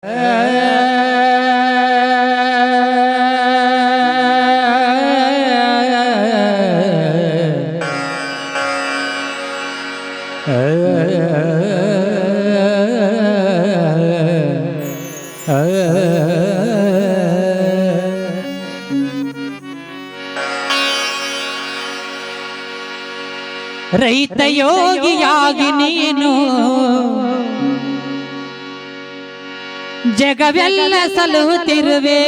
ರೈತ ಯೋಗಿಯಾಗಿ ನೀನು ಜಗವೆಲ್ಲ ಸಲಹುತ್ತಿರುವೆ.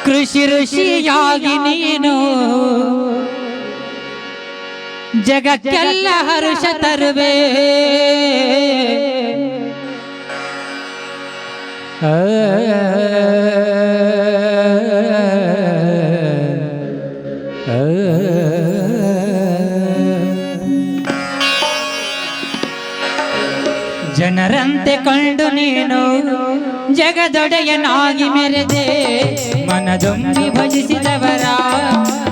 ಕೃಷಿ ಋಷಿಯಾಗಿ ನೀನು ಜಗಕ್ಕೆಲ್ಲ ಹರ್ಷ ತರುವೆ. ಜನರಂತೆ ಕಂಡು ನೀನು ಜಗದೊಡೆಯನಾಗಿ ಮೆರೆದೆ. ಮನದೊಮ್ಮಿ ಭಜಿಸಿದವರ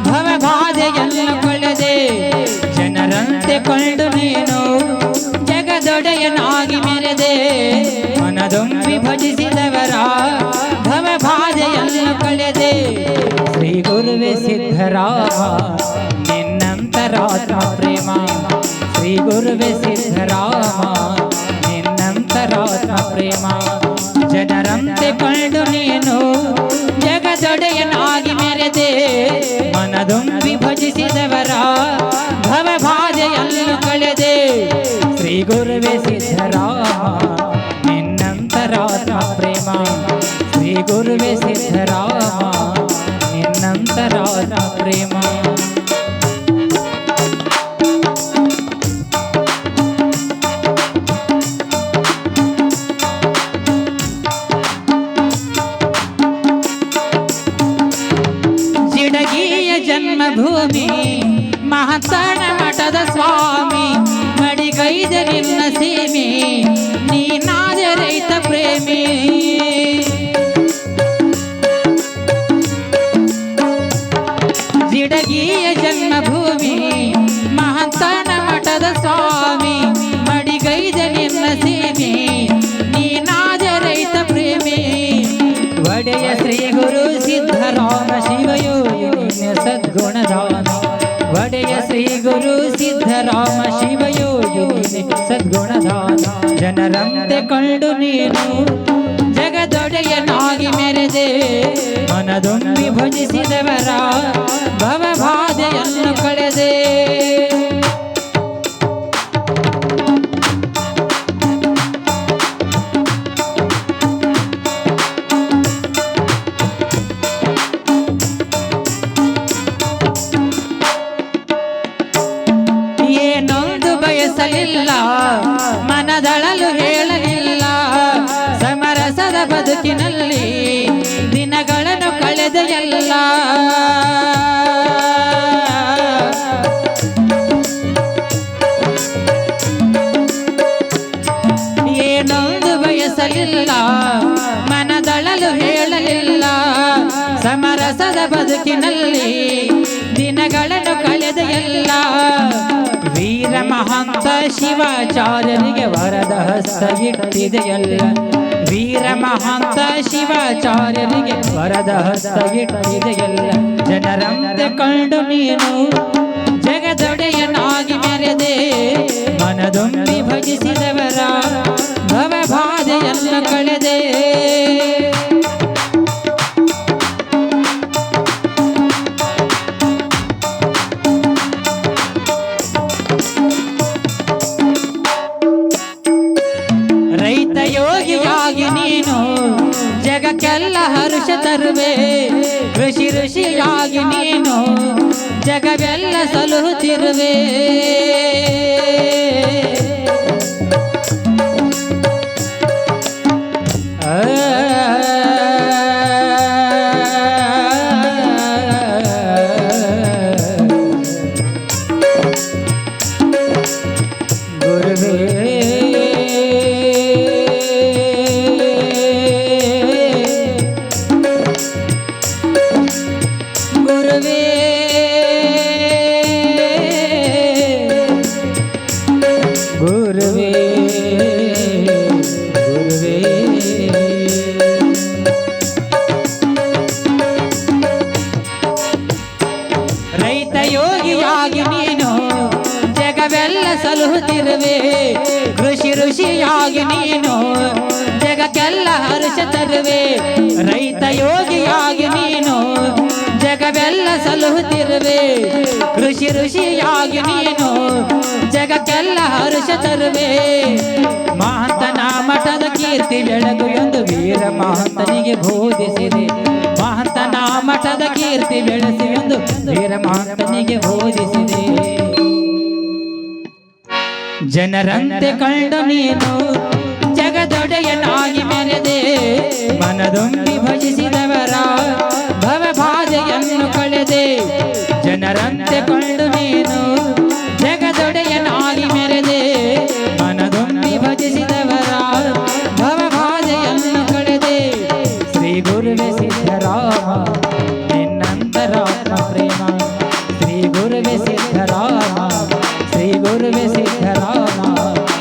ಭವಬಾಧೆಯನ್ನು ಕೊಳೆದೆ. ಜನರಂತೆ ಕಂಡು ನೀನು ಜಗದೊಡೆಯನಾಗಿ ಮೆರೆದೆ. ಮನದೊಮ್ಮಿ ಭಜಿಸಿದವರ ಭವಬಾಧೆಯನ್ನು ಕೊಳೆದೆ. ಶ್ರೀ ಗುರುವೆ ಸಿದ್ಧರಾಮ ನಿನ್ನಂತರಾತ್ಮ ಪ್ರೇಮ. ಶ್ರೀ ಗುರುವೆ ಸಿದ್ಧರಾಮ ನಿನ್ನಂತರಾತ್ಮ ಪ್ರೇಮ. ಜನರಂತೆ ಕಂಡು ನೀನು ಜಗದೊಡೆಯನಾಗಿ ಮೆರೆದೆ. ಮನದೊಮ್ಮಿ ಭಜಿಸಿದವರ ಭವಬಾಧೆಯನ್ನು ಕಳೆದೆ. ಶ್ರೀ ಗುರುವೆ ಸಿದ್ಧರಾಮ ನಿನ್ನಂತರಾತ್ಮ ಪ್ರೇಮ. ಶ್ರೀ ಗುರುವೆ ಸಿದ್ಧರಾಮ ನಿನ್ನಂತರಾತ್ಮ ಪ್ರೇಮ. ಜಿಡಗಿಯ ಜನ್ಮಭೂಮಿ ಮಹಂತನ ಮಠದ ಸ್ವಾಮಿ. ಮಡಿಗೈದ ನಿನ್ನ ಸೀಮೆ ನೀನಾದ ರೈತ ಪ್ರೇಮಿ. ಜಿಡಗಿಯ ಜನ್ಮಭೂಮಿ ಮಹಂತನ ಮಠದ ಸ್ವಾಮಿ. ಮಡಿಗೈದ ನಿನ್ನ ಸೀಮೆ ನೀನಾದ ರೈತ ಪ್ರೇಮಿ. ಒಡೆಯ ಶ್ರೀ ಗುರು ಸಿದ್ಧರಾಮ ಶಿವಯೋಗಿ ಸದ್ಗುಣಧಾಮ. ಒಡೆಯ ಶ್ರೀ ಗುರು ಸಿದ್ಧರಾಮ ಶಿವಯೋಗಿ ಸದ್ಗುಣಧಾಮ. ಜನರಂತೆ ಕಂಡು ನೀನು ಜಗದೊಡೆಯನಾಗಿ ಮೆರೆದೆ. ಮನದೊಮ್ಮಿ ಭಜಿಸಿದವರ ಭವಬಾಧೆಯನ್ನು ಕಳೆದೆ. ಏನೊಂದು ಬಯಸಲಿಲ್ಲ ಮನದಳಲು ಹೇಳಲಿಲ್ಲ. ಸಮರಸದ ಬದುಕಿನಲ್ಲಿ ದಿನಗಳನ್ನು ಕಳೆದೆಯಲ್ಲ. ಏನೊಂದು ಬಯಸಲಿಲ್ಲ ಮನದಳಲು ಹೇಳಲಿಲ್ಲ. ಸಮರಸದ ಬದುಕಿನಲ್ಲಿ ದಿನಗಳನ್ನು ಕಳೆದೆಯಲ್ಲ. ವೀರ ಮಹಾಂತ ಶಿವಾಚಾರ್ಯರಿಗೆ ವರದ ಹಸ್ತ ಇಟ್ಟಿದೆಯಲ್ಲ. ವೀರ ಮಹಾಂತ ಶಿವಾಚಾರ್ಯರಿಗೆ ವರದ ಹಸ್ತ ಇಟ್ಟಿದೆಯಲ್ಲ. ಜನರಂತೆ ಕಂಡು ನೀನು ಜಗದೊಡೆಯನಾಗಿ ಮೆರೆದೆ. ಮನದೊಮ್ಮಿ ಭಜಿಸಿದವರ ಭವಬಾಧೆಯನ್ನು ಕಳೆದೆ. ರೈತ ಯೋಗಿಯಾಗಿ ನೀನು ಜಗಕ್ಕೆಲ್ಲ ಹರ್ಷ ತರುವೆ. ಕೃಷಿ ಋಷಿಯಾಗಿ ನೀನು ಜಗವೆಲ್ಲ ಸಲಹುತ್ತಿರುವೆ. ಗುರುವೇ ಋಷಿ ಋಷಿಯಾಗಿ ನೀನು ಜಗಕ್ಕೆಲ್ಲ ಹರ್ಷ ತರುವೆ ರೈತ ಯೋಗಿಯಾಗಿ ನೀನು ಜಗವೆಲ್ಲ ಸಲಹುತ್ತಿರುವೆ ಋಷಿ ಋಷಿಯಾಗಿ ನೀನು ಜಗಕ್ಕೆಲ್ಲ ಹರ್ಷ ತರುವೆ ಮಹಂತನ ಮಠದ ಕೀರ್ತಿ ಬೆಳಗು ಎಂದು ವೀರ ಮಹಂತನಿಗೆ ಬೋಧಿಸಿದೆ ಮಹಂತನ ಮಠದ ಕೀರ್ತಿ ಬೆಳೆಸಿ ಎಂದು ವೀರ ಮಹಂತನಿಗೆ ಬೋಧಿಸಿದೆ ಜನರಂತೆ ಕಂಡು ನೀನು ಜಗದೊಡೆಯನಾಗಿ ಮೆರೆದೆ ಮನದೊಂಬಿ ಭಜಿಸಿದವರ ಭವಬಾಧೆಯನ್ನು ಕಳೆದೆ ಜನರಂತೆ ಕಂಡು ನೀನು ಜಗದೊಡೆಯನಾಗಿ ಮೆರೆದೆ ಮನದೊಂಬಿ ಭಜಿಸಿದವರ ಭವಬಾಧೆಯನ್ನು ಕಳೆದೆ ಶ್ರೀ ಗುರುವೆ ಸಿದ್ಧರಾಮ ನಿನ್ನಂತರಾತ್ಮ ಪ್ರೇಮ ಶ್ರೀ ಗುರುವೆ ಸಿದ್ಧರಾಮ ಶ್ರೀ ಗುರುವೆ ಸಿದ್ಧರಾಮ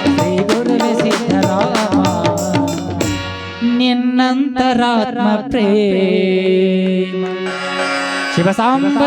ಶ್ರೀ ಗುರುವೆ ಸಿದ್ಧರಾಮ ನಿನ್ನಂತರಾತ್ಮ ಪ್ರೇಮ ಶಿವ ಸಾಂಬ